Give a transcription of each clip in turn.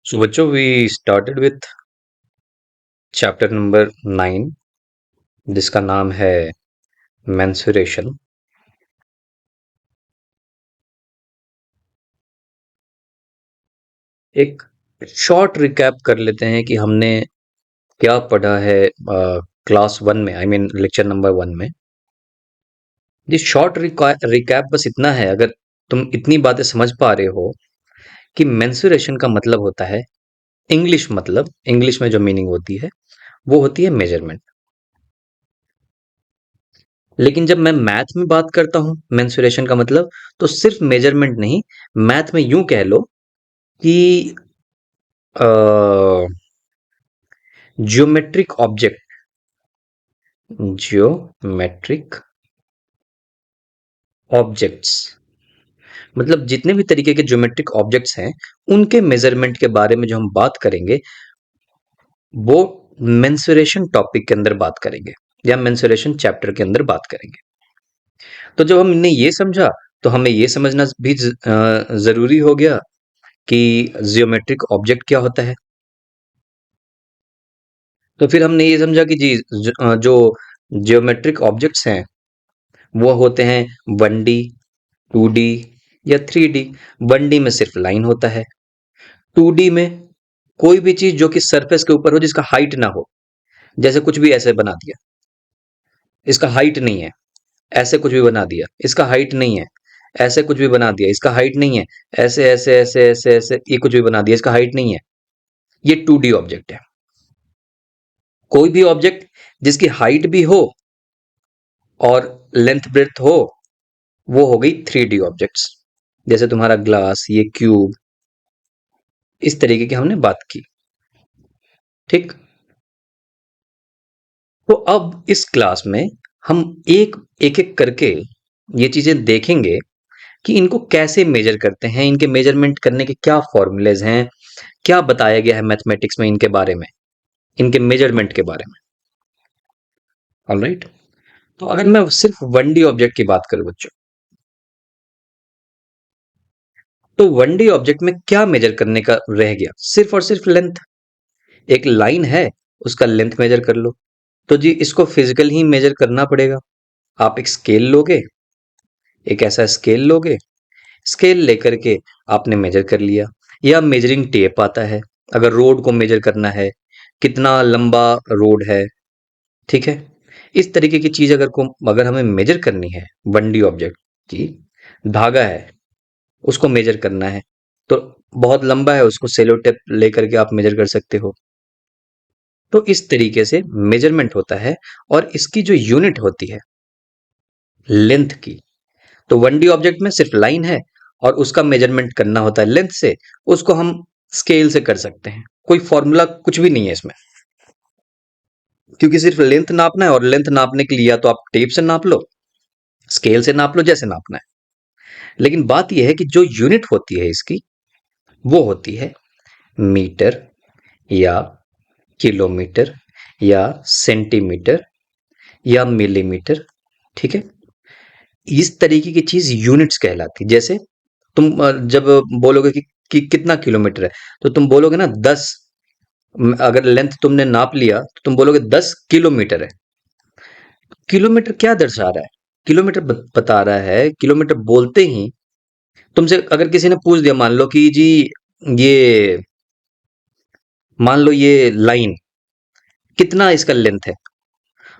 So बच्चों we started with chapter number 9 जिसका नाम है मेंसुरेशन। एक शॉर्ट रिकैप कर लेते हैं कि हमने क्या पढ़ा है क्लास 1 में, आई मीन लेक्चर नंबर 1 में। ये शॉर्ट रिकैप बस इतना है, अगर तुम इतनी बातें समझ पा रहे हो कि मेंसुरेशन का मतलब होता है, इंग्लिश में जो मीनिंग होती है वो होती है मेजरमेंट। लेकिन जब मैं मैथ में बात करता हूं मेंसुरेशन का मतलब, तो सिर्फ मेजरमेंट नहीं, मैथ में यूं कह लो कि जियोमेट्रिक ऑब्जेक्ट्स मतलब जितने भी तरीके के ज्योमेट्रिक ऑब्जेक्ट्स हैं, उनके मेजरमेंट के बारे में जो हम बात करेंगे वो मेंसुरेशन टॉपिक के अंदर बात करेंगे या मेंसुरेशन चैप्टर के अंदर बात करेंगे। तो जब हमने ये समझा तो हमें ये समझना भी जरूरी हो गया कि जियोमेट्रिक ऑब्जेक्ट क्या होता है। तो फिर हमने ये समझा कि जो जियोमेट्रिक ऑब्जेक्ट्स हैं वो होते हैं 1D, 2D या 3D। 1D में सिर्फ लाइन होता है, 2D में कोई भी चीज जो कि सरफेस के ऊपर हो, जिसका हाइट ना हो। जैसे कुछ भी ऐसे बना दिया, इसका हाइट नहीं है, ऐसे कुछ भी बना दिया, इसका हाइट नहीं है, ऐसे कुछ भी बना दिया, इसका हाइट नहीं है, ऐसे ऐसे ऐसे ऐसे ऐसे ये कुछ भी बना दिया, इसका हाइट नहीं है। ये 2D ऑब्जेक्ट है। कोई भी ऑब्जेक्ट जिसकी हाइट भी हो और लेंथ ब्रेड्थ हो, वो हो गई 3D ऑब्जेक्ट्स। जैसे तुम्हारा ग्लास, ये क्यूब, इस तरीके की हमने बात की। ठीक। तो अब इस क्लास में हम एक एक एक करके ये चीजें देखेंगे कि इनको कैसे मेजर करते हैं, इनके मेजरमेंट करने के क्या फॉर्मूलेज हैं, क्या बताया गया है मैथमेटिक्स में इनके बारे में, इनके मेजरमेंट के बारे में। ऑलराइट। तो अगर मैं सिर्फ 1D ऑब्जेक्ट की बात करूं बच्चों, तो 1D ऑब्जेक्ट में क्या मेजर करने का रह गया? सिर्फ और सिर्फ लेंथ। एक लाइन है, उसका लेंथ मेजर कर लो। तो जी इसको फिजिकल ही मेजर करना पड़ेगा। आप एक स्केल लोगे, एक ऐसा स्केल लोगे, स्केल लेकर के आपने मेजर कर लिया। या मेजरिंग टेप आता है, अगर रोड को मेजर करना है, कितना लंबा रोड है। ठीक है। इस तरीके की चीज अगर हमें मेजर करनी है 1D ऑब्जेक्ट की, धागा है, उसको मेजर करना है, तो बहुत लंबा है, उसको सेलो टेप लेकर के आप मेजर कर सकते हो। तो इस तरीके से मेजरमेंट होता है। और इसकी जो यूनिट होती है लेंथ की, तो 1D ऑब्जेक्ट में सिर्फ लाइन है और उसका मेजरमेंट करना होता है लेंथ से। उसको हम स्केल से कर सकते हैं, कोई फॉर्मूला कुछ भी नहीं है इसमें, क्योंकि सिर्फ लेंथ नापना है। और लेंथ नापने के लिए या तो आप टेप से नाप लो, स्केल से नाप लो, जैसे नापना है। लेकिन बात यह है कि जो यूनिट होती है इसकी, वो होती है मीटर या किलोमीटर या सेंटीमीटर या मिलीमीटर। ठीक है। इस तरीके की चीज यूनिट्स कहलाती। जैसे तुम जब बोलोगे कि कितना किलोमीटर है, तो तुम बोलोगे ना 10। अगर लेंथ तुमने नाप लिया तो तुम बोलोगे 10 किलोमीटर है। किलोमीटर क्या दर्शा रहा है? किलोमीटर बता रहा है, किलोमीटर बोलते ही तुमसे अगर किसी ने पूछ दिया, मान लो कि जी ये मान लो ये लाइन कितना इसका लेंथ है,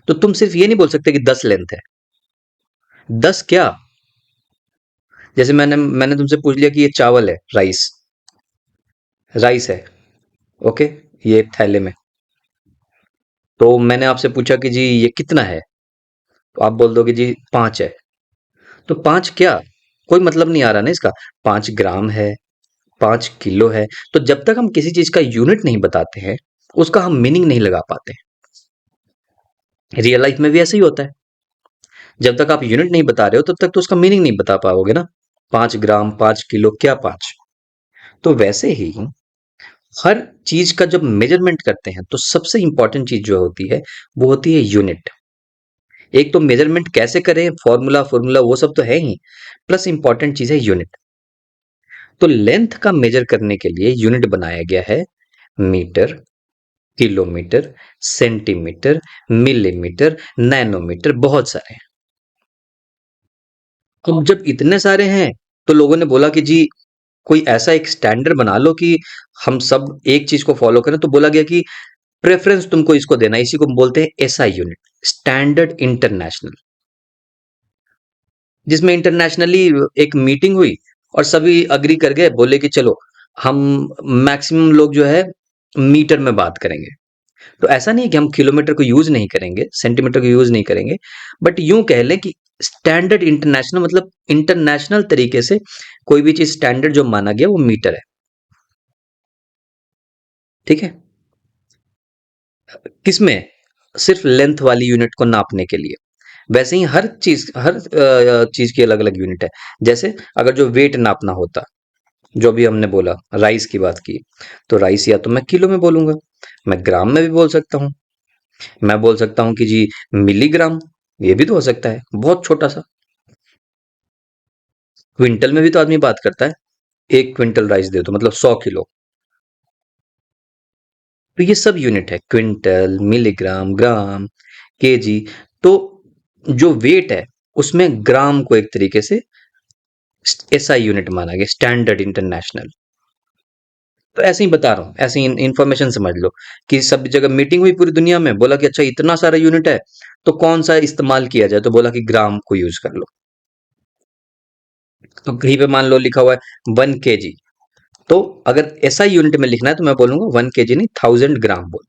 तो तुम सिर्फ ये नहीं बोल सकते कि 10 लेंथ है। 10 क्या? जैसे मैंने तुमसे पूछ लिया कि ये चावल है, राइस, राइस है, ओके, ये थैले में। तो मैंने आपसे पूछा कि जी ये कितना है, तो आप बोल दोगे जी 5 है। तो 5 क्या? कोई मतलब नहीं आ रहा ना इसका। 5 ग्राम है, 5 किलो है। तो जब तक हम किसी चीज का यूनिट नहीं बताते हैं, उसका हम मीनिंग नहीं लगा पाते। रियल लाइफ में भी ऐसे ही होता है। जब तक आप यूनिट नहीं बता रहे हो तब तक तो उसका मीनिंग नहीं बता पाओगे ना। 5 ग्राम, 5 किलो, क्या 5? तो वैसे ही हर चीज का जब मेजरमेंट करते हैं तो सबसे इंपॉर्टेंट चीज जो होती है वो होती है यूनिट। एक तो मेजरमेंट कैसे करें, फॉर्मूला फॉर्मूला वो सब तो है ही, प्लस इंपॉर्टेंट चीज है यूनिट। तो लेंथ का मेजर करने के लिए यूनिट बनाया गया है metre, kilometre, centimetre, millimetre, nanometre, बहुत सारे हैं। अब जब इतने सारे हैं तो लोगों ने बोला कि जी कोई ऐसा एक स्टैंडर्ड बना लो कि हम सब एक चीज को फॉलो करें, तो बोला गया कि प्रेफरेंस तुमको इसको देना है, इसी को बोलते हैं एसआई यूनिट, स्टैंडर्ड इंटरनेशनल, जिसमें इंटरनेशनली एक मीटिंग हुई और सभी अग्री कर गए, बोले कि चलो हम मैक्सिमम लोग जो है मीटर में बात करेंगे। तो ऐसा नहीं है कि हम किलोमीटर को यूज नहीं करेंगे, सेंटीमीटर को यूज नहीं करेंगे, बट यूं कह लें कि स्टैंडर्ड इंटरनेशनल, मतलब इंटरनेशनल तरीके से कोई भी चीज स्टैंडर्ड जो माना गया वो मीटर है। ठीक है, किसमें? सिर्फ लेंथ वाली यूनिट को नापने के लिए। वैसे ही हर चीज की अलग अलग यूनिट है। जैसे अगर जो वेट नापना होता, जो भी हमने बोला, राइस की बात की, तो राइस या तो मैं किलो में बोलूंगा, मैं ग्राम में भी बोल सकता हूँ, मैं बोल सकता हूँ कि जी मिलीग्राम, ये भी तो हो सकता है, बहुत छोटा सा। क्विंटल में भी तो आदमी बात करता है, 1 क्विंटल राइस दे दो मतलब 100 किलो। तो ये सब यूनिट है, क्विंटल, मिलीग्राम, ग्राम, केजी। तो जो वेट है उसमें ग्राम को एक तरीके से एसआई यूनिट माना गया, स्टैंडर्ड इंटरनेशनल। तो ऐसे ही बता रहा हूँ, ऐसे ही इंफॉर्मेशन समझ लो कि सब जगह मीटिंग हुई पूरी दुनिया में, बोला कि अच्छा इतना सारा यूनिट है तो कौन सा इस्तेमाल किया जाए, तो बोला कि ग्राम को यूज कर लो। तो कहीं पे मान लो लिखा हुआ है 1 kg, तो अगर ऐसा यूनिट में लिखना है तो मैं बोलूंगा 1 kg नहीं, 1000 ग्राम बोल।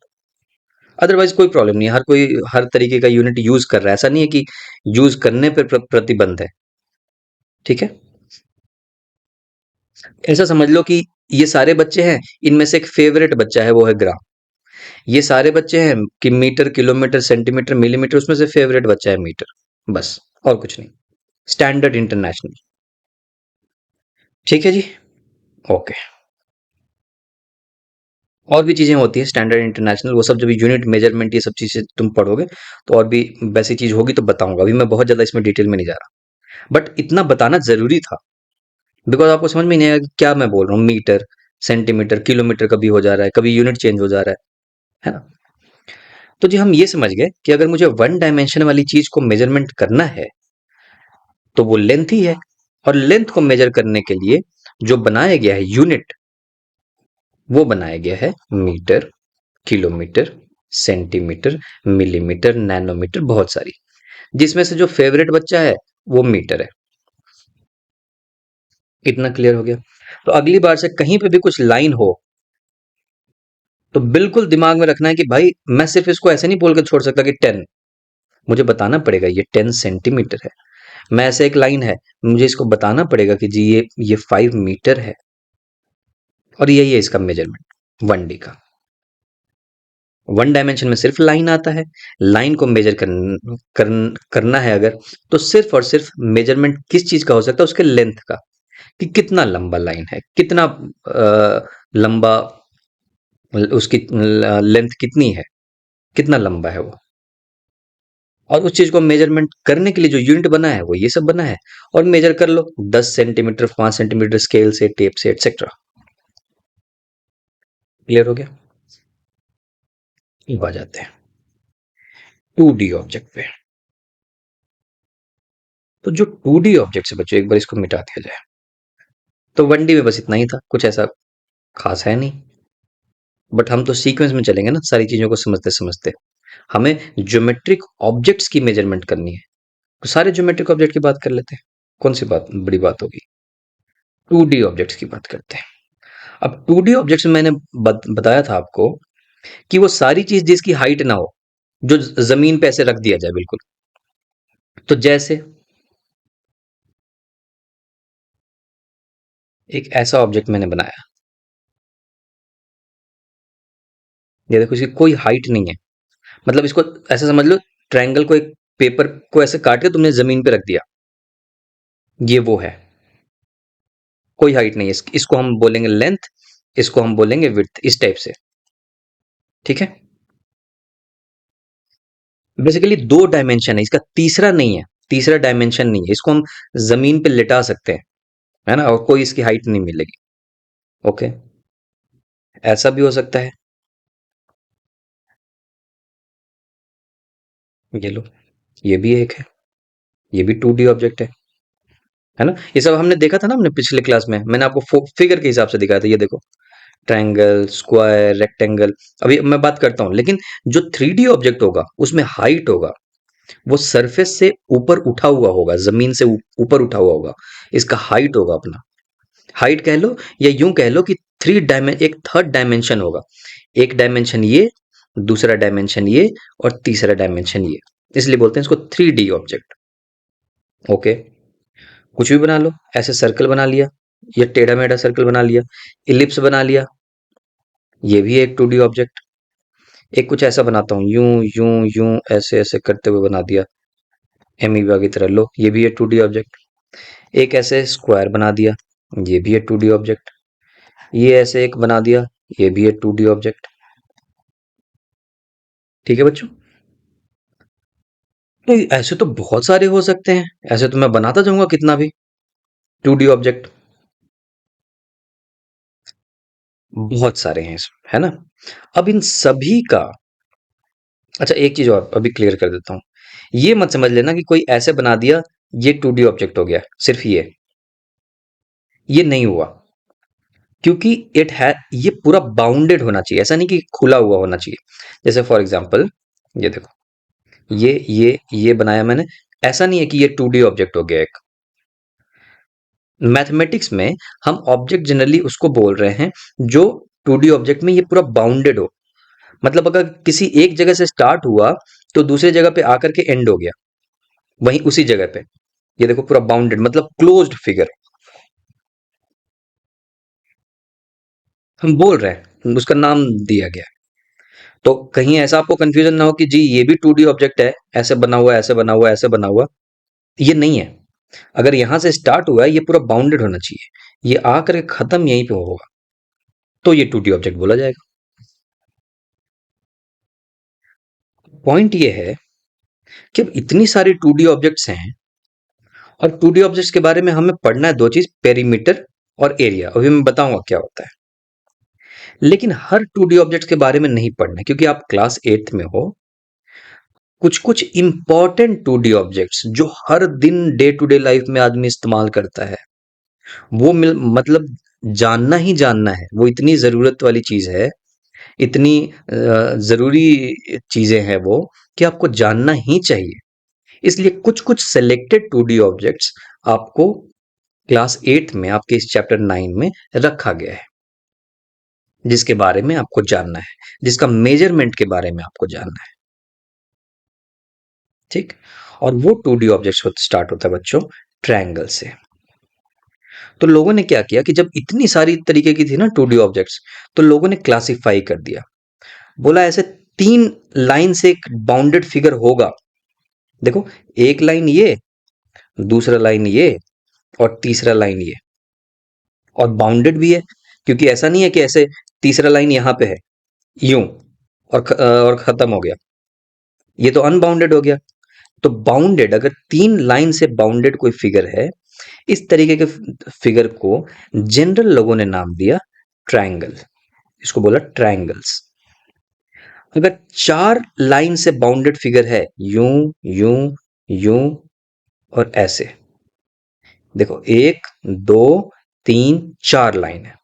अदरवाइज कोई प्रॉब्लम नहीं है, हर कोई हर तरीके का यूनिट यूज कर रहा है, ऐसा नहीं है कि यूज करने पर प्रतिबंध है। ठीक है, ऐसा समझ लो कि ये सारे बच्चे हैं, इनमें से एक फेवरेट बच्चा है, वो है ग्राम। ये सारे बच्चे हैं कि मीटर, किलोमीटर, सेंटीमीटर, मिलीमीटर, उसमें से फेवरेट बच्चा है मीटर, बस और कुछ नहीं। Standard international. ठीक है जी, ओके। और भी चीजें होती है स्टैंडर्ड इंटरनेशनल, वो सब जब यूनिट मेजरमेंट ये सब चीजें तुम पढ़ोगे तो और भी वैसी चीज होगी तो बताऊंगा, अभी मैं बहुत ज्यादा इसमें डिटेल में नहीं जा रहा, बट इतना बताना जरूरी था, बिकॉज आपको समझ में नहीं आया कि क्या मैं बोल रहा हूँ। मीटर, सेंटीमीटर, किलोमीटर कभी हो जा रहा है, कभी यूनिट चेंज हो जा रहा है ना। तो जी हम ये समझ गए कि अगर मुझे वन डायमेंशन वाली चीज को मेजरमेंट करना है तो वो लेंथ ही है, और लेंथ को मेजर करने के लिए जो बनाया गया है यूनिट, वो बनाया गया है metre, kilometre, centimetre, millimetre, nanometre, बहुत सारी, जिसमें से जो फेवरेट बच्चा है वो मीटर है। इतना क्लियर हो गया? तो अगली बार से कहीं पे भी कुछ लाइन हो तो बिल्कुल दिमाग में रखना है कि भाई मैं सिर्फ इसको ऐसे नहीं बोल के छोड़ सकता कि 10, मुझे बताना पड़ेगा ये 10 सेंटीमीटर है। मैं ऐसे एक लाइन है, मुझे इसको बताना पड़ेगा कि जी ये 5 मीटर है, और यही है इसका मेजरमेंट 1D का। वन डायमेंशन में सिर्फ लाइन आता है, लाइन को मेजर करना है अगर, तो सिर्फ और सिर्फ मेजरमेंट किस चीज का हो सकता है, उसके लेंथ का, कि कितना लंबा लाइन है, कितना लंबा, उसकी लेंथ कितनी है, कितना लंबा है वो। और उस चीज को मेजरमेंट करने के लिए जो यूनिट बना है वो ये सब बना है, और मेजर कर लो 10 सेंटीमीटर, 5 सेंटीमीटर, स्केल से, टेप से, एक्सेट्रा। क्लियर हो गया? अब आ जाते हैं 2D ऑब्जेक्ट पे। तो जो 2D ऑब्जेक्ट है बच्चों, एक बार इसको मिटा दिया जाए, तो 1D में बस इतना ही था, कुछ ऐसा खास है नहीं, बट हम तो सीक्वेंस में चलेंगे ना सारी चीजों को समझते समझते। हमें ज्योमेट्रिक ऑब्जेक्ट्स की मेजरमेंट करनी है, तो सारे ज्योमेट्रिक ऑब्जेक्ट की बात कर लेते हैं। कौन सी बात बड़ी बात होगी? 2D ऑब्जेक्ट्स की बात करते हैं। अब 2D ऑब्जेक्ट्स में मैंने बताया था आपको कि वो सारी चीज जिसकी हाइट ना हो, जो जमीन पे ऐसे रख दिया जाए बिल्कुल। तो जैसे एक ऐसा ऑब्जेक्ट मैंने बनाया, ये देखो इसकी कोई हाइट नहीं है, मतलब इसको ऐसे समझ लो, ट्रायंगल को, एक पेपर को ऐसे काट के तुमने जमीन पे रख दिया, ये वो है, कोई हाइट नहीं है। इसको हम बोलेंगे लेंथ, इसको हम बोलेंगे विड्थ, इस टाइप से। ठीक है, बेसिकली 2 डायमेंशन है इसका, तीसरा नहीं है, तीसरा डायमेंशन नहीं है, इसको हम जमीन पे लिटा सकते हैं। है ना, और कोई इसकी हाइट नहीं मिलेगी। ओके, ऐसा भी हो सकता है। ये लो, ये भी एक है, ये भी 2D ऑब्जेक्ट है ना। ये सब हमने देखा था ना, हमने पिछले क्लास में मैंने आपको फिगर के हिसाब से दिखाया था। ये देखो, ट्रायंगल, स्क्वायर, रेक्टेंगल। अभी मैं बात करता हूँ, लेकिन जो 3D ऑब्जेक्ट होगा उसमें हाइट होगा, वो सरफेस से ऊपर उठा हुआ होगा, जमीन से ऊपर उठा हुआ होगा। इसका हाइट होगा अपना, हाइट कह लो या यूं कह लो कि एक थर्ड डायमेंशन होगा। एक डायमेंशन ये, दूसरा डायमेंशन ये, और तीसरा डायमेंशन ये। इसलिए बोलते हैं इसको 3D ऑब्जेक्ट। ओके, कुछ भी बना लो, ऐसे सर्कल बना लिया, या टेढ़ा मेढ़ा सर्कल बना लिया, इलिप्स बना लिया, ये भी एक 2D ऑब्जेक्ट। एक कुछ ऐसा बनाता हूँ, यूं यूं यूं ऐसे ऐसे करते हुए बना दिया, एमीबा की तरह, लो ये भी है 2D ऑब्जेक्ट। एक ऐसे स्क्वायर बना दिया, ये भी है 2D ऑब्जेक्ट। ये ऐसे एक बना दिया, ये भी है 2D ऑब्जेक्ट। ठीक है बच्चों, नहीं ऐसे तो बहुत सारे हो सकते हैं, ऐसे तो मैं बनाता जाऊंगा कितना भी 2D ऑब्जेक्ट, बहुत सारे हैं इसमें, है ना। अब इन सभी का, अच्छा एक चीज और अभी क्लियर कर देता हूँ। ये मत समझ लेना कि कोई ऐसे बना दिया, ये 2D ऑब्जेक्ट हो गया सिर्फ ये नहीं हुआ। क्योंकि इट है, ये पूरा बाउंडेड होना चाहिए, ऐसा नहीं कि खुला हुआ होना चाहिए। जैसे फॉर एग्जांपल, ये देखो, ये बनाया मैंने, ऐसा नहीं है कि ये 2D ऑब्जेक्ट हो गया एक। मैथमेटिक्स में हम ऑब्जेक्ट जनरली उसको बोल रहे हैं जो 2D ऑब्जेक्ट में ये पूरा बाउंडेड हो। मतलब अगर किसी एक जगह से स्टार्ट हुआ तो दूसरी जगह पे आकर के एंड हो गया, वहीं उसी जगह पे। ये देखो पूरा बाउंडेड मतलब क्लोज्ड फिगर हम बोल रहे हैं, उसका नाम दिया गया है। तो कहीं ऐसा आपको कंफ्यूजन ना हो कि जी ये भी 2D ऑब्जेक्ट है, ऐसे बना हुआ, ऐसे बना हुआ, ऐसे बना हुआ। ये नहीं है। अगर यहां से स्टार्ट हुआ है, ये पूरा बाउंडेड होना चाहिए, ये आकर के खत्म यहीं पे होगा, तो ये 2D ऑब्जेक्ट बोला जाएगा। पॉइंट ये है कि अब इतनी सारी 2D ऑब्जेक्ट्स हैं, और 2D ऑब्जेक्ट्स के बारे में हमें पढ़ना है दो चीज, पेरीमीटर और एरिया। अभी मैं बताऊंगा क्या होता है। लेकिन हर 2D ऑब्जेक्ट्स के बारे में नहीं पढ़ना है, क्योंकि आप क्लास 8th में हो। कुछ कुछ इंपॉर्टेंट 2D ऑब्जेक्ट्स जो हर दिन डे टू डे लाइफ में आदमी इस्तेमाल करता है, वो मतलब जानना ही जानना है। वो इतनी जरूरत वाली चीज है, इतनी जरूरी चीजें हैं वो, कि आपको जानना ही चाहिए। इसलिए कुछ कुछ सेलेक्टेड 2D ऑब्जेक्ट्स आपको क्लास 8th में, आपके इस चैप्टर 9 में रखा गया है, जिसके बारे में आपको जानना है, जिसका मेजरमेंट के बारे में आपको जानना है। ठीक, और वो 2D ऑब्जेक्ट्स स्टार्ट होता है बच्चों ट्रायंगल से। तो लोगों ने क्या किया कि जब इतनी सारी तरीके की थी ना 2D ऑब्जेक्ट्स, तो लोगों ने क्लासिफाई कर दिया। बोला ऐसे 3 लाइन से एक बाउंडेड फिगर होगा। देखो, एक लाइन ये, दूसरा लाइन ये, और तीसरा लाइन ये, और बाउंडेड भी है। क्योंकि ऐसा नहीं है कि ऐसे तीसरा लाइन यहां पे है यूं, और खत्म हो गया, ये तो अनबाउंडेड हो गया। तो बाउंडेड, अगर 3 लाइन से बाउंडेड कोई फिगर है, इस तरीके के फिगर को जनरल लोगों ने नाम दिया ट्रायंगल। इसको बोला ट्रायंगल्स। अगर 4 लाइन से बाउंडेड फिगर है, यूं यूं यूं और ऐसे, देखो 1 2 3 4 लाइन है,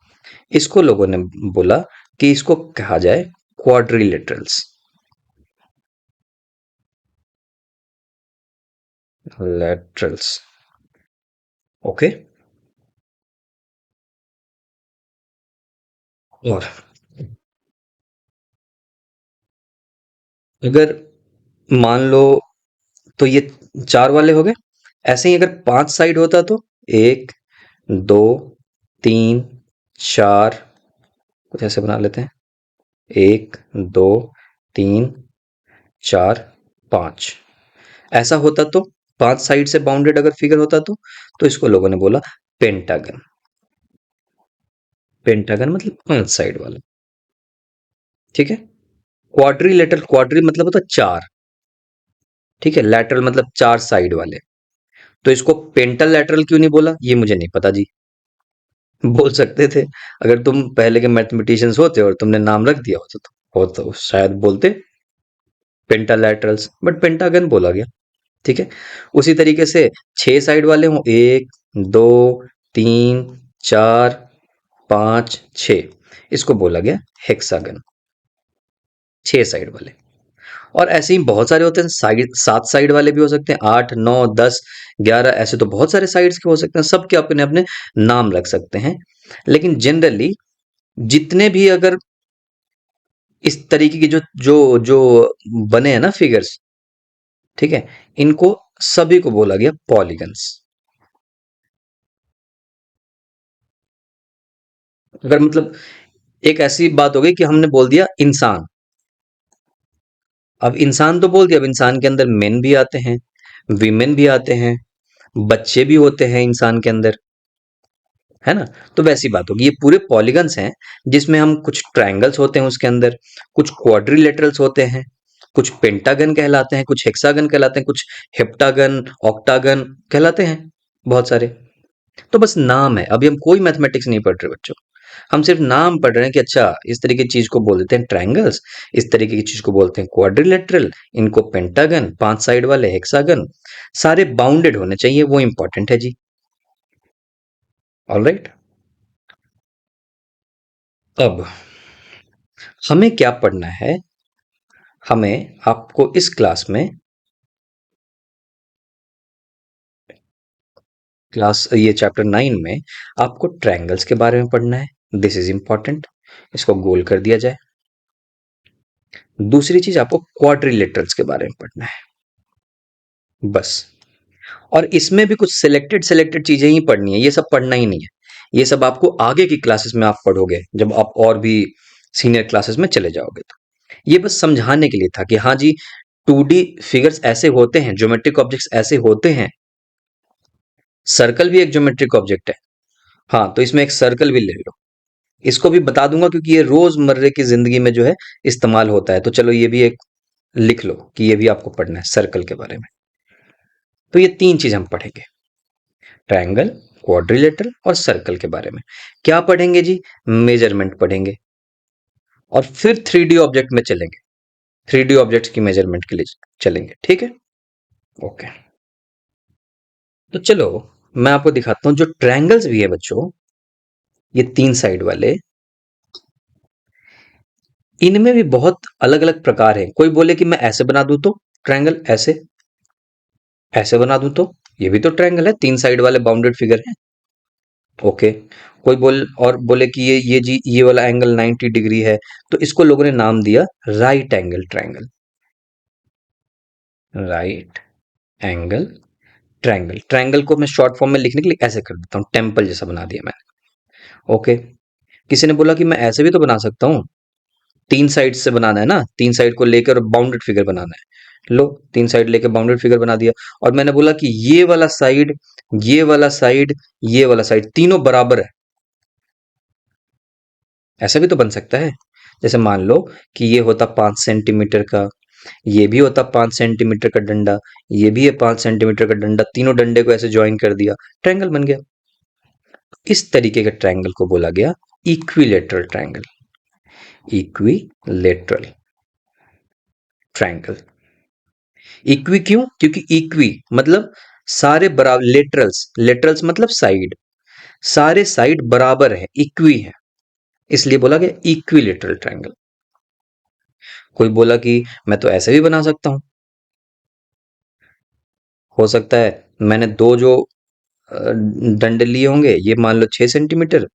इसको लोगों ने बोला कि इसको कहा जाए क्वाड्रिलेटरल्स। लेटरल्स। ओके। और अगर मान लो, तो ये 4 वाले हो गए। ऐसे ही अगर 5 साइड होता तो 1 2 3 4, कुछ ऐसे बना लेते हैं, 1 2 3 4 5। ऐसा होता तो, 5 साइड से बाउंडेड अगर फिगर होता तो इसको लोगों ने बोला पेंटागन। पेंटागन मतलब 5 साइड वाला। ठीक है। क्वाड्रिलेटरल, क्वाड्री मतलब होता है 4। ठीक है, लैटरल मतलब 4 साइड वाले। तो इसको पेंटल लैटरल क्यों नहीं बोला, ये मुझे नहीं पता जी। बोल सकते थे। अगर तुम पहले के मैथमेटिशियंस होते और तुमने नाम रख दिया होता तो शायद बोलते पेंटालैटरल्स, बट पेंटागन बोला गया। ठीक है। उसी तरीके से 6 साइड वाले हों, 1, 2, 3, 4, 5, 6, इसको बोला गया हेक्सागन। 6 साइड वाले। और ऐसे ही बहुत सारे होते हैं, साइड 7 साइड वाले भी हो सकते हैं, 8, 9, 10, 11, ऐसे तो बहुत सारे साइड्स के हो सकते हैं, सबके अपने अपने नाम रख सकते हैं। लेकिन जनरली जितने भी अगर इस तरीके की जो जो जो बने हैं ना फिगर्स, ठीक है, इनको सभी को बोला गया पॉलीगन्स। अगर मतलब एक ऐसी बात हो गई कि हमने बोल दिया इंसान, अब इंसान तो बोल दिया, अब इंसान के अंदर मेन भी आते हैं, वीमेन भी आते हैं, बच्चे भी होते हैं इंसान के अंदर, है ना। तो वैसी बात होगी, ये पूरे पॉलीगन्स हैं, जिसमें हम कुछ ट्रायंगल्स होते हैं उसके अंदर, कुछ क्वाड्रिलेटरल्स होते हैं, कुछ पेंटागन कहलाते हैं, कुछ हेक्सागन कहलाते हैं, कुछ हेप्टागन, ऑक्टागन कहलाते हैं, बहुत सारे। तो बस नाम है, अभी हम कोई मैथमेटिक्स नहीं पढ़ रहे बच्चों, हम सिर्फ नाम पढ़ रहे हैं कि अच्छा इस तरीके की चीज को बोलते हैं ट्रायंगल्स, इस तरीके की चीज को बोलते हैं क्वाड्रिलेटरल, इनको पेंटागन, 5 साइड वाले हेक्सागन, सारे बाउंडेड होने चाहिए, वो इंपॉर्टेंट है जी। ऑलराइट। अब हमें क्या पढ़ना है, हमें आपको इस क्लास में, क्लास ये चैप्टर 9 में आपको ट्रायंगल्स के बारे में पढ़ना है, दिस इज इंपॉर्टेंट, इसको गोल कर दिया जाए। दूसरी चीज आपको क्वाड्रिलेटरल्स के बारे में पढ़ना है, बस। और इसमें भी कुछ सिलेक्टेड सिलेक्टेड चीजें ही पढ़नी है, ये सब पढ़ना ही नहीं है, ये सब आपको आगे की क्लासेस में आप पढ़ोगे, जब आप और भी सीनियर क्लासेस में चले जाओगे। तो ये बस समझाने के लिए था कि हाँ जी, 2D फिगर्स ऐसे होते हैं, ज्योमेट्रिक ऑब्जेक्ट्स ऐसे होते हैं, सर्कल भी एक ज्योमेट्रिक ऑब्जेक्ट है। हाँ, तो इसमें एक सर्कल भी ले लो, इसको भी बता दूंगा क्योंकि ये रोजमर्रे की जिंदगी में जो है इस्तेमाल होता है, तो चलो ये भी एक लिख लो कि ये भी आपको पढ़ना है सर्कल के बारे में। तो ये 3 चीज हम पढ़ेंगे, ट्रायंगल, क्वाड्रिलेटरल और सर्कल के बारे में। क्या पढ़ेंगे जी? मेजरमेंट पढ़ेंगे, और फिर 3D ऑब्जेक्ट में चलेंगे, 3D ऑब्जेक्ट्स की मेजरमेंट के लिए चलेंगे, ठीक है। ओके, तो चलो मैं आपको दिखाता हूं, जो ट्रायंगल्स भी है बच्चों, ये 3 साइड वाले, इनमें भी बहुत अलग अलग प्रकार हैं। कोई बोले कि मैं ऐसे बना दूं तो ट्रायंगल, ऐसे ऐसे बना दूं तो ये भी तो ट्रायंगल है, 3 साइड वाले बाउंडेड फिगर है। ओके, कोई बोले कि ये जी ये वाला एंगल 90 डिग्री है, तो इसको लोगों ने नाम दिया right angle triangle, right angle triangle. Triangle को मैं शॉर्ट फॉर्म में लिखने के लिए ऐसे कर देता हूँ, टेम्पल जैसा बना दिया मैंने। ओके, किसी ने बोला कि मैं ऐसे भी तो बना सकता हूँ, 3 साइड से बनाना है ना, 3 साइड को लेकर बाउंडेड फिगर बनाना है, लो 3 साइड लेकर बाउंडेड फिगर बना दिया। और मैंने बोला कि ये वाला साइड, ये वाला साइड, ये वाला साइड तीनों बराबर है, ऐसा भी तो बन सकता है। जैसे मान लो कि ये होता 5 सेंटीमीटर का, ये भी होता 5 सेंटीमीटर का डंडा, ये भी है 5 सेंटीमीटर का डंडा, तीनों डंडे को ऐसे ज्वाइन कर दिया, ट्रायंगल बन गया। इस तरीके के ट्रायंगल को बोला गया equilateral triangle, equilateral triangle. Equi क्यों? क्योंकि इक्वी मतलब सारे बराबर, लेटरल्स, लेटरल्स मतलब साइड, सारे साइड बराबर है, इक्वी है, इसलिए बोला गया इक्विलेटरल ट्रायंगल। कोई बोला कि मैं तो ऐसे भी बना सकता हूं, हो सकता है मैंने दो जो डंडे लिए होंगे, ये मान लो 6 सेंटीमीटर,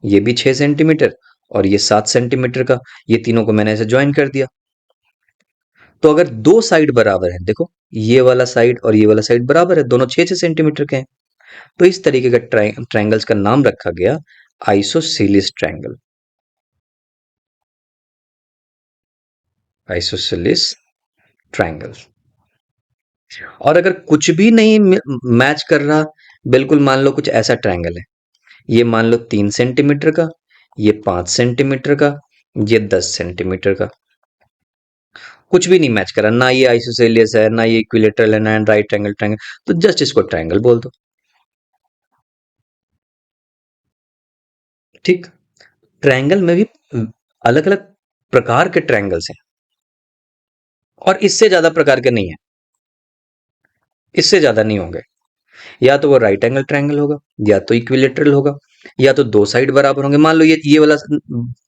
ये भी 6 सेंटीमीटर, और ये 7 सेंटीमीटर का, ये तीनों को मैंने ऐसे ज्वाइन कर दिया। तो अगर दो साइड बराबर है, देखो ये वाला साइड और ये वाला साइड बराबर है, दोनों 6 6 सेंटीमीटर के हैं, तो इस तरीके का ट्रायंगल्स का नाम रखा गया आइसोसेलिस ट्रायंगल, आइसोसेलिस ट्रायंगल। और अगर कुछ भी नहीं मैच कर रहा, बिल्कुल मान लो कुछ ऐसा ट्रायंगल है, ये मान लो 3 सेंटीमीटर का, ये 5 सेंटीमीटर का, ये 10 सेंटीमीटर का, कुछ भी नहीं मैच करा, ना ये आइसोसेलियस है, ना ये इक्विलेटरल है, ना राइट एंगल ट्रायंगल, तो जस्ट इसको ट्रायंगल बोल दो। ठीक। ट्रायंगल में भी अलग अलग प्रकार के ट्रायंगल्स हैं और इससे ज्यादा प्रकार के नहीं है, इससे ज्यादा नहीं होंगे। या तो वो राइट एंगल ट्रायंगल होगा, या तो इक्विलेटरल होगा, या तो दो साइड बराबर होंगे। मान लो ये वाला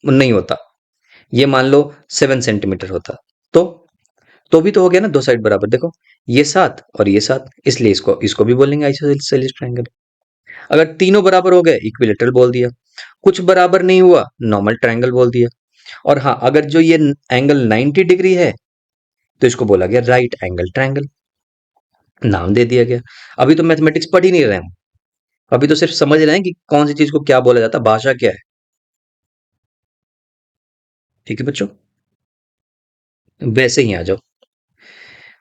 नहीं होता, ये मान लो 7 सेंटीमीटर होता, तो तो भी तो हो गया ना दो साइड बराबर। देखो ये 7 और ये 7, इसलिए इसको इसको भी बोलेंगे आइसोसेलेस ट्रायंगल। अगर तीनों बराबर हो गए इक्विलेटरल बोल दिया, कुछ बराबर नहीं हुआ नॉर्मल ट्रायंगल बोल दिया। और हाँ, अगर जो ये एंगल 90 डिग्री है तो इसको बोला गया राइट एंगल ट्रायंगल, नाम दे दिया गया। अभी तो मैथमेटिक्स पढ़ ही नहीं रहे हैं, अभी तो सिर्फ समझ रहे हैं कि कौन सी चीज को क्या बोला जाता है, भाषा क्या है। ठीक है बच्चों, वैसे ही आ जाओ।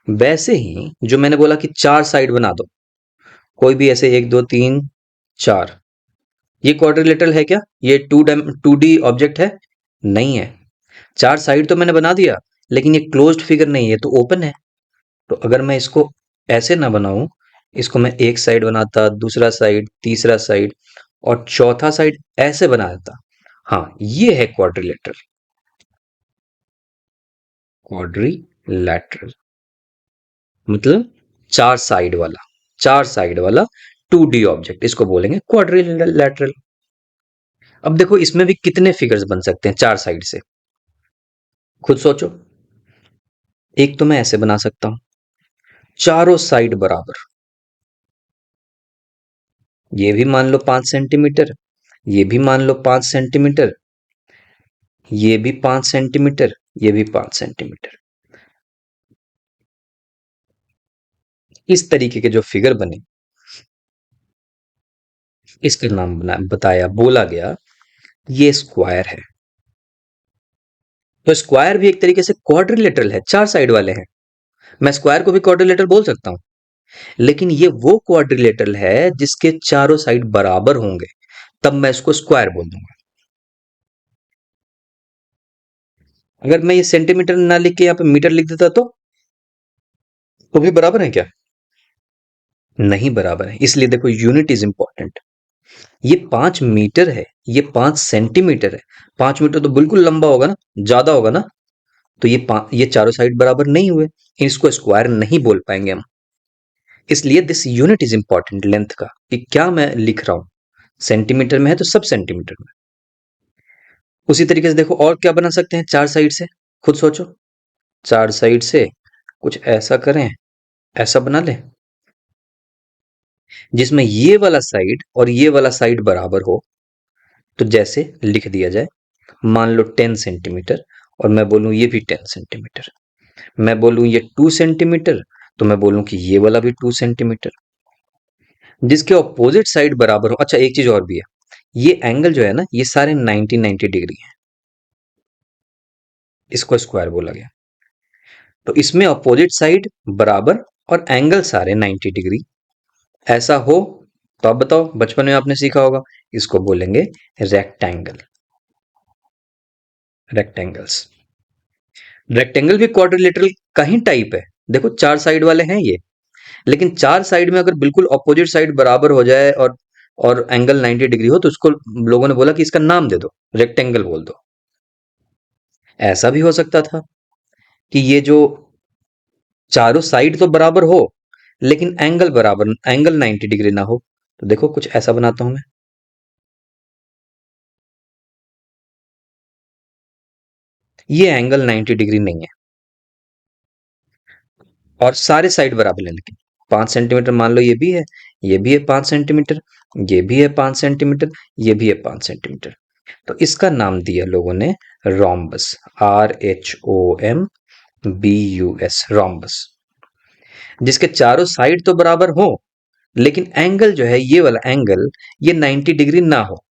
वैसे ही जो मैंने बोला कि चार साइड बना दो, कोई भी ऐसे 1 2 3 4, ये क्वाड्रिलेटरल है क्या? ये 2D ऑब्जेक्ट है? नहीं है। चार साइड तो मैंने बना दिया, लेकिन ये क्लोज्ड फिगर नहीं है, ये तो ओपन है। तो अगर मैं इसको ऐसे ना बनाऊं, इसको मैं एक साइड बनाता, दूसरा साइड, तीसरा साइड और चौथा साइड ऐसे बना देता। हाँ, ये है क्वाड्रिलेटरल। क्वाड्रिलैटरल मतलब चार साइड वाला 2D ऑब्जेक्ट, इसको बोलेंगे क्वाड्रिलैटरल। अब देखो इसमें भी कितने फिगर्स बन सकते हैं चार साइड से, खुद सोचो। एक तो मैं ऐसे बना सकता हूं, चारों साइड बराबर, ये भी मान लो 5 सेंटीमीटर, ये भी मान लो 5 सेंटीमीटर, ये भी 5 सेंटीमीटर, ये भी 5 सेंटीमीटर। इस तरीके के जो फिगर बने, इसका नाम बताया, बोला गया ये स्क्वायर है। तो स्क्वायर भी एक तरीके से क्वाड्रिलेटरल है, चार साइड वाले हैं। मैं स्क्वायर को भी क्वाड्रिलेटरल बोल सकता हूं, लेकिन ये वो क्वाड्रिलेटरल है जिसके चारों साइड बराबर होंगे, तब मैं इसको स्क्वायर बोल दूंगा। अगर मैं ये सेंटीमीटर ना लिख के यहाँ पे मीटर लिख देता तो भी बराबर है क्या? नहीं बराबर है। इसलिए देखो यूनिट इज इंपॉर्टेंट। ये 5 मीटर है, ये 5 सेंटीमीटर है। 5 मीटर तो बिल्कुल लंबा होगा ना, ज्यादा होगा ना। तो ये चारों साइड बराबर नहीं हुए, इसको स्क्वायर नहीं बोल पाएंगे हम। इसलिए this unit is important length का, कि क्या मैं लिख रहा हूं। सेंटीमीटर में है तो सब सेंटीमीटर में। उसी तरीके से देखो और क्या बना सकते हैं चार साइड से, खुद सोचो। चार साइड से कुछ ऐसा करें, ऐसा बना ले जिसमें ये वाला साइड और ये वाला साइड बराबर हो। तो जैसे लिख दिया जाए, मान लो 10 सेंटीमीटर, और मैं बोलूं ये भी 10 सेंटीमीटर। मैं बोलूं ये 2 सेंटीमीटर, तो मैं बोलूं कि ये वाला भी 2 सेंटीमीटर। जिसके ऑपोजिट साइड बराबर हो। अच्छा, एक चीज और भी है, ये एंगल जो है ना, ये सारे 90 डिग्री है, इसको स्क्वायर बोला गया। तो इसमें ऑपोजिट साइड बराबर और एंगल सारे 90 डिग्री ऐसा हो, तो आप बताओ, बचपन में आपने सीखा होगा, इसको बोलेंगे रेक्टेंगल। रेक्टेंगल्स, रेक्टेंगल भी क्वाड्रिलेटरल का ही टाइप है। देखो चार साइड वाले हैं ये, लेकिन चार साइड में अगर बिल्कुल ऑपोजिट साइड बराबर हो जाए और एंगल 90 डिग्री हो, तो उसको लोगों ने बोला कि इसका नाम दे दो, रेक्टेंगल बोल दो। ऐसा भी हो सकता था कि ये जो चारों साइड तो बराबर हो, लेकिन एंगल 90 डिग्री ना हो। तो देखो कुछ ऐसा बनाता हूं मैं, ये एंगल 90 डिग्री नहीं है और सारे साइड बराबर है, लेकिन 5 सेंटीमीटर मान लो ये भी है, ये भी है 5 सेंटीमीटर, ये भी है 5 सेंटीमीटर, ये भी है 5 सेंटीमीटर। तो इसका नाम दिया लोगों ने रोम्बस, RHOMBUS, रोम्बस। जिसके चारों साइड तो बराबर हो, लेकिन एंगल जो है ये वाला एंगल, ये 90 डिग्री ना हो।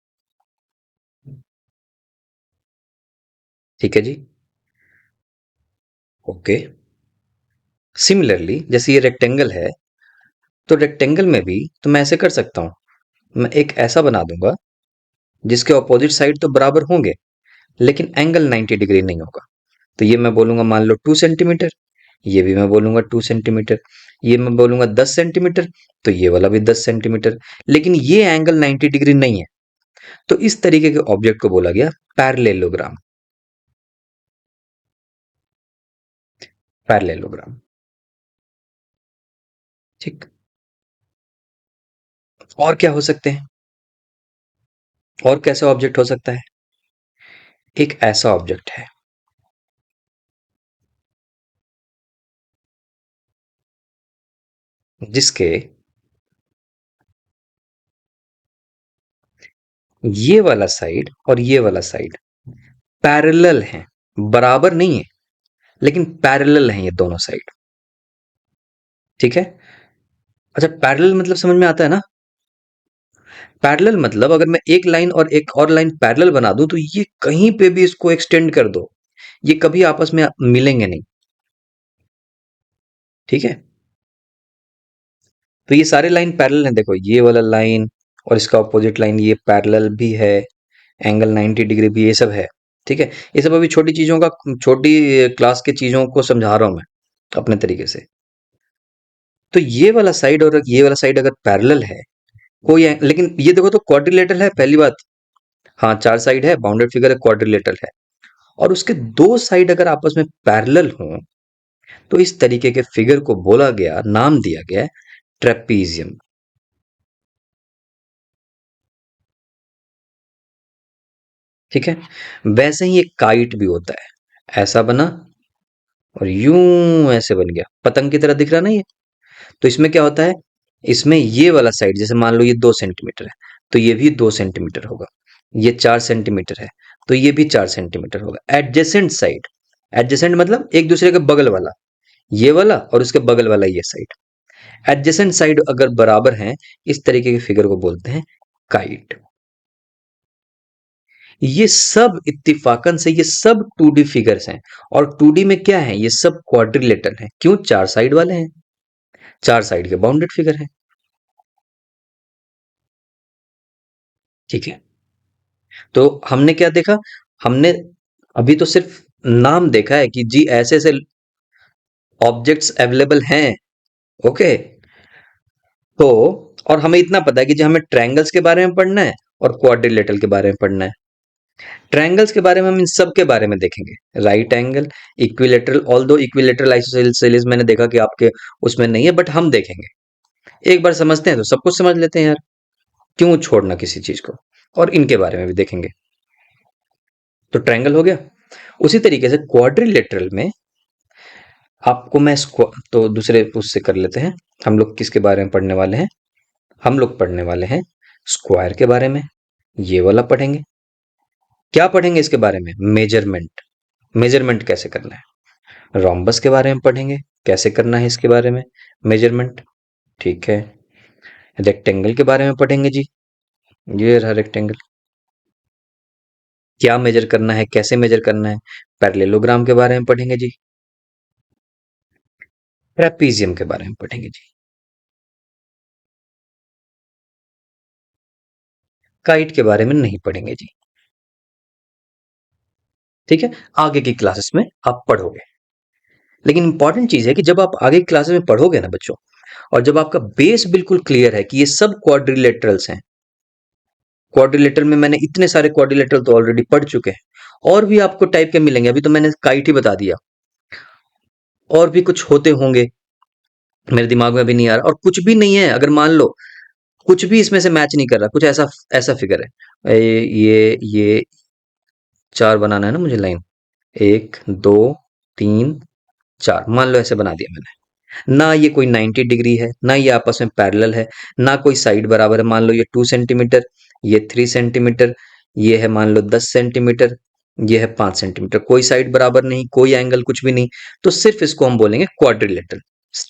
ठीक है जी, ओके। सिमिलरली जैसे ये रेक्टेंगल है, तो रेक्टेंगल में भी तो मैं ऐसे कर सकता हूं, मैं एक ऐसा बना दूंगा जिसके ऑपोजिट साइड तो बराबर होंगे, लेकिन एंगल 90 डिग्री नहीं होगा। तो ये मैं बोलूंगा मान लो 2 सेंटीमीटर, ये भी मैं बोलूंगा 2 सेंटीमीटर, ये मैं बोलूंगा 10 सेंटीमीटर, तो ये वाला भी 10 सेंटीमीटर, लेकिन ये एंगल 90 डिग्री नहीं है। तो इस तरीके के ऑब्जेक्ट को बोला गया पैरेललोग्राम। पैरेललोग्राम, ठीक। और क्या हो सकते हैं, और कैसे ऑब्जेक्ट हो सकता है? एक ऐसा ऑब्जेक्ट है जिसके ये वाला साइड और ये वाला साइड पैरेलल हैं, बराबर नहीं है लेकिन पैरेलल हैं ये दोनों साइड, ठीक है। अच्छा, पैरेलल मतलब समझ में आता है ना? पैरेलल मतलब अगर मैं एक लाइन और एक और लाइन पैरेलल बना दूं तो ये कहीं पे भी इसको एक्सटेंड कर दो, ये कभी आपस में मिलेंगे नहीं, ठीक है। तो ये सारे लाइन पैरेलल हैं, देखो ये वाला लाइन और इसका ऑपोजिट लाइन ये पैरेलल भी है, एंगल 90 डिग्री भी, ये सब है, ठीक है। ये सब अभी छोटी चीजों का, छोटी क्लास के चीजों को समझा रहा हूं मैं अपने तरीके से। तो ये वाला साइड और ये वाला साइड अगर पैरेलल है, लेकिन ये देखो तो क्वाड्रिलेटरल है पहली बात। हाँ, चार साइड है, बाउंडेड फिगर है, क्वाड्रिलेटरल है। और उसके दो साइड अगर आपस में पैरेलल हों तो इस तरीके के फिगर को बोला गया, नाम दिया गया है ट्रेपीजियम, ठीक है। वैसे ही एक काइट भी होता है, ऐसा बना और यूं ऐसे बन गया, पतंग की तरह दिख रहा ना ये। तो इसमें क्या होता है, इसमें ये वाला साइड जैसे मान लो ये 2 सेंटीमीटर है तो ये भी 2 सेंटीमीटर होगा, ये 4 सेंटीमीटर है तो ये भी 4 सेंटीमीटर होगा। एडजेसेंट साइड, एडजेसेंट मतलब एक दूसरे के बगल वाला, ये वाला और उसके बगल वाला ये साइड, एडजेसेंट साइड अगर बराबर हैं, इस तरीके के फिगर को बोलते हैं काइट। ये सब इत्तेफाकन से ये सब 2D फिगर्स हैं, और 2D में क्या है, ये सब क्वाड्रिलेटरल हैं, क्यों? चार साइड वाले हैं, चार साइड के बाउंडेड फिगर हैं, ठीक है। तो हमने क्या देखा, हमने अभी तो सिर्फ नाम देखा है कि जी ऐसे ऐसे ऑब्जेक्ट्स अवेलेबल हैं, ओके। तो और हमें इतना पता है कि जी हमें ट्रायंगल्स के बारे में पढ़ना है और क्वाड्रिलेटरल के बारे में पढ़ना है। ट्रायंगल्स के बारे में हम इन सब के बारे में देखेंगे, right angle, equilateral, although equilateral isosceles मैंने देखा कि आपके उसमें नहीं है, बट हम देखेंगे। एक बार समझते हैं तो सब कुछ समझ लेते हैं यार, क्यों छोड़ना किसी चीज को। और इनके बारे में भी देखेंगे। तो ट्रायंगल हो गया। उसी तरीके से क्वाड्रिलेटरल में आपको मैं तो दूसरे उससे कर लेते हैं। हम लोग किसके बारे में पढ़ने वाले हैं? हम लोग पढ़ने वाले हैं स्क्वायर के बारे में, ये वाला पढ़ेंगे। क्या पढ़ेंगे इसके बारे में? मेजरमेंट, मेजरमेंट कैसे करना है। रोम्बस के बारे में पढ़ेंगे, कैसे करना है इसके बारे में मेजरमेंट, ठीक है। रेक्टेंगल के बारे में पढ़ेंगे जी, ये रहा रेक्टेंगल, क्या मेजर करना है, कैसे मेजर करना है। पैरेललोग्राम के बारे में पढ़ेंगे जी, ट्रेपीजियम के बारे में पढ़ेंगे जी, काइट के बारे में नहीं पढ़ेंगे जी, ठीक है। आगे की क्लासेस में आप पढ़ोगे। लेकिन इंपॉर्टेंट चीज है कि जब आप आगे की क्लासेस में पढ़ोगे ना बच्चों, और जब आपका बेस बिल्कुल क्लियर है कि ये सब क्वाड्रिलेटरल्स हैं, क्वाड्रिलेटरल में मैंने इतने सारे क्वाड्रिलेटरल तो ऑलरेडी पढ़ चुके हैं, और भी आपको टाइप के मिलेंगे, अभी तो मैंने काइट ही बता दिया, और भी कुछ होते होंगे, मेरे दिमाग में भी नहीं आ रहा। और कुछ भी नहीं है, अगर मान लो कुछ भी इसमें से मैच नहीं कर रहा, कुछ ऐसा ऐसा फिगर है, ये चार बनाना है ना मुझे लाइन, एक दो तीन चार, मान लो ऐसे बना दिया मैंने, ना ये कोई 90 डिग्री है, ना ये आपस में पैरेलल है, ना कोई साइड बराबर है। मान लो ये 2 सेंटीमीटर, ये 3 सेंटीमीटर, ये है मान लो 10 सेंटीमीटर, ये है 5 सेंटीमीटर, कोई साइड बराबर नहीं, कोई एंगल कुछ भी नहीं, तो सिर्फ इसको हम बोलेंगे क्वाड्रिलेटरल।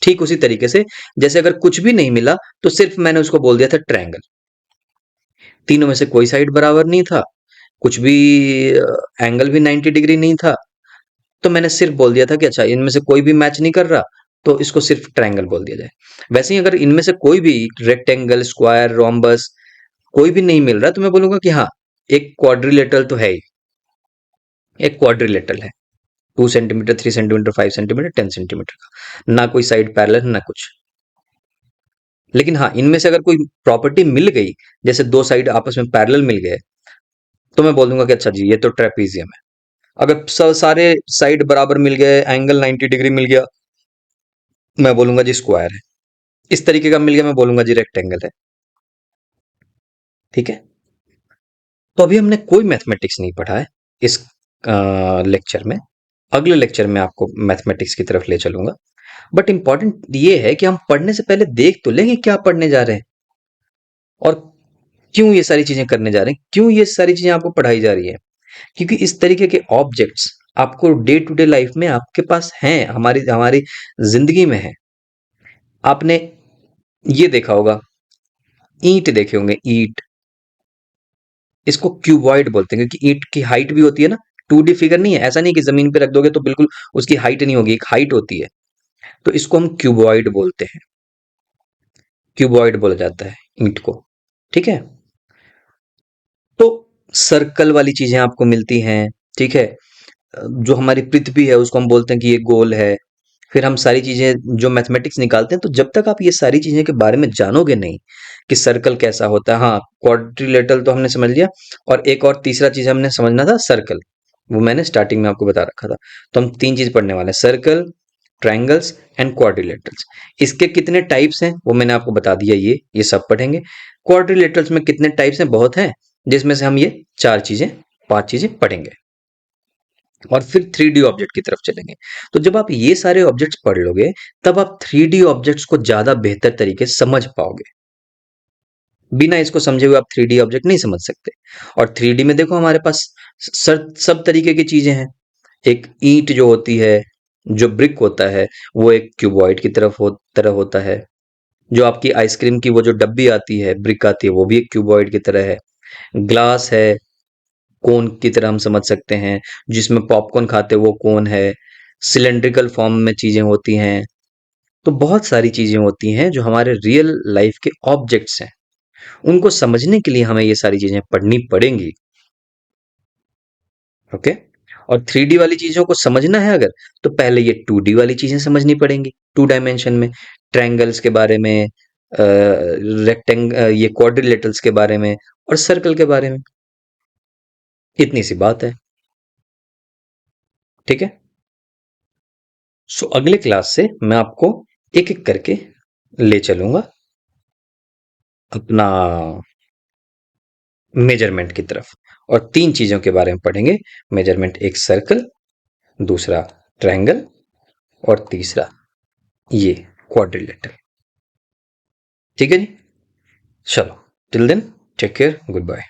ठीक उसी तरीके से जैसे अगर कुछ भी नहीं मिला तो सिर्फ मैंने उसको बोल दिया था ट्रायंगल, तीनों में से कोई साइड बराबर नहीं था, कुछ भी एंगल भी 90 डिग्री नहीं था, तो मैंने सिर्फ बोल दिया था कि अच्छा इनमें से कोई भी मैच नहीं कर रहा, तो इसको सिर्फ ट्रायंगल बोल दिया जाए। वैसे ही अगर इनमें से कोई भी रेक्टेंगल, स्क्वायर, रोम्बस कोई भी नहीं मिल रहा, तो मैं बोलूंगा कि हाँ एक क्वाड्रिलेटरल तो है ही, एक क्वाड्रिलेटरल है, 2 सेंटीमीटर, 3 सेंटीमीटर, 5 सेंटीमीटर, 10 सेंटीमीटर का, ना कोई साइड पैरेलल ना कुछ। लेकिन हाँ, इनमें से अगर कोई प्रॉपर्टी मिल गई, जैसे दो साइड आपस में पैरेलल मिल गए, तो मैं बोल दूंगा कि अच्छा जी ये तो ट्रेपीजियम है। अगर सारे साइड बराबर मिल गए, एंगल 90 डिग्री मिल गया, मैं बोलूंगा जी स्क्वायर है। इस तरीके का मिल गया, मैं बोलूंगा जी रेक्टेंगल है। ठीक है। तो अभी हमने कोई मैथमेटिक्स नहीं पढ़ा है इस लेक्चर में। अगले लेक्चर में आपको मैथमेटिक्स की तरफ ले चलूंगा। बट इंपॉर्टेंट ये है कि हम पढ़ने से पहले देख तो लेंगे क्या पढ़ने जा रहे हैं और क्यों ये सारी चीजें करने जा रहे हैं, क्यों ये सारी चीजें आपको पढ़ाई जा रही है। क्योंकि इस तरीके के ऑब्जेक्ट्स आपको डे टू डे लाइफ में आपके पास हैं, हमारी हमारी जिंदगी में है। आपने ये देखा होगा, ईंट देखे होंगे, ईंट, इसको क्यूबॉइड बोलते हैं क्योंकि ईंट की हाइट भी होती है ना। 2D फिगर नहीं है, ऐसा नहीं कि जमीन पे रख दोगे तो बिल्कुल उसकी हाइट नहीं होगी, एक हाइट होती है। तो इसको हम क्यूबॉइड बोलते हैं, क्यूबॉइड बोला जाता है ईंट को। ठीक है। तो सर्कल वाली चीजें आपको मिलती हैं। ठीक है। जो हमारी पृथ्वी है उसको हम बोलते हैं कि ये गोल है। फिर हम सारी चीजें जो मैथमेटिक्स निकालते हैं, तो जब तक आप ये सारी चीजें के बारे में जानोगे नहीं कि सर्कल कैसा होता है, हाँ क्वाड्रिलेटरल तो हमने समझ लिया, और एक और तीसरा चीज हमने समझना था सर्कल, वो मैंने स्टार्टिंग में आपको बता रखा था। तो हम 3 चीज पढ़ने वाले हैं, सर्कल, ट्रायंगल्स एंड क्वाड्रिलेटरल्स। इसके कितने टाइप्स हैं वो मैंने आपको बता दिया, ये सब पढ़ेंगे। क्वाड्रिलेटरल्स में कितने टाइप्स हैं, बहुत हैं, जिसमें से हम ये 5 चीजें पढ़ेंगे और फिर 3D ऑब्जेक्ट की तरफ चलेंगे। तो जब आप ये सारे ऑब्जेक्ट्स पढ़ लोगे, तब आप 3D ऑब्जेक्ट्स को ज्यादा बेहतर तरीके से समझ पाओगे। बिना इसको समझे हुए आप 3D ऑब्जेक्ट नहीं समझ सकते। और 3D में देखो हमारे पास सब तरीके की चीजें हैं। एक ईंट जो होती है, जो ब्रिक होता है, वो एक क्यूबॉइड की तरह होता है। जो आपकी आइसक्रीम की वो जो डब्बी आती है, ब्रिक आती है, वो भी एक क्यूबॉइड की तरह है। ग्लास है, कोन की तरह हम समझ सकते हैं, जिसमें पॉपकॉर्न खाते हैं वो कोन है। सिलेंड्रिकल फॉर्म में चीजें होती हैं। तो बहुत सारी चीजें होती हैं जो हमारे रियल लाइफ के ऑब्जेक्ट्स हैं। उनको समझने के लिए हमें ये सारी चीजें पढ़नी पड़ेंगी। ओके। और 3D वाली चीजों को समझना है अगर, तो पहले ये 2D वाली चीजें समझनी पड़ेंगी, 2 डायमेंशन में। ट्रायंगल्स के बारे में, ये क्वाड्रिलेटरल्स के बारे में, और सर्कल के बारे में। इतनी सी बात है। ठीक है। सो अगले क्लास से मैं आपको एक एक करके ले चलूंगा अपना मेजरमेंट की तरफ, और 3 चीजों के बारे में पढ़ेंगे। मेजरमेंट, एक सर्कल, दूसरा ट्रायंगल, और तीसरा ये क्वाड्रिलेटरल। ठीक है जी। चलो, till then take care, good bye.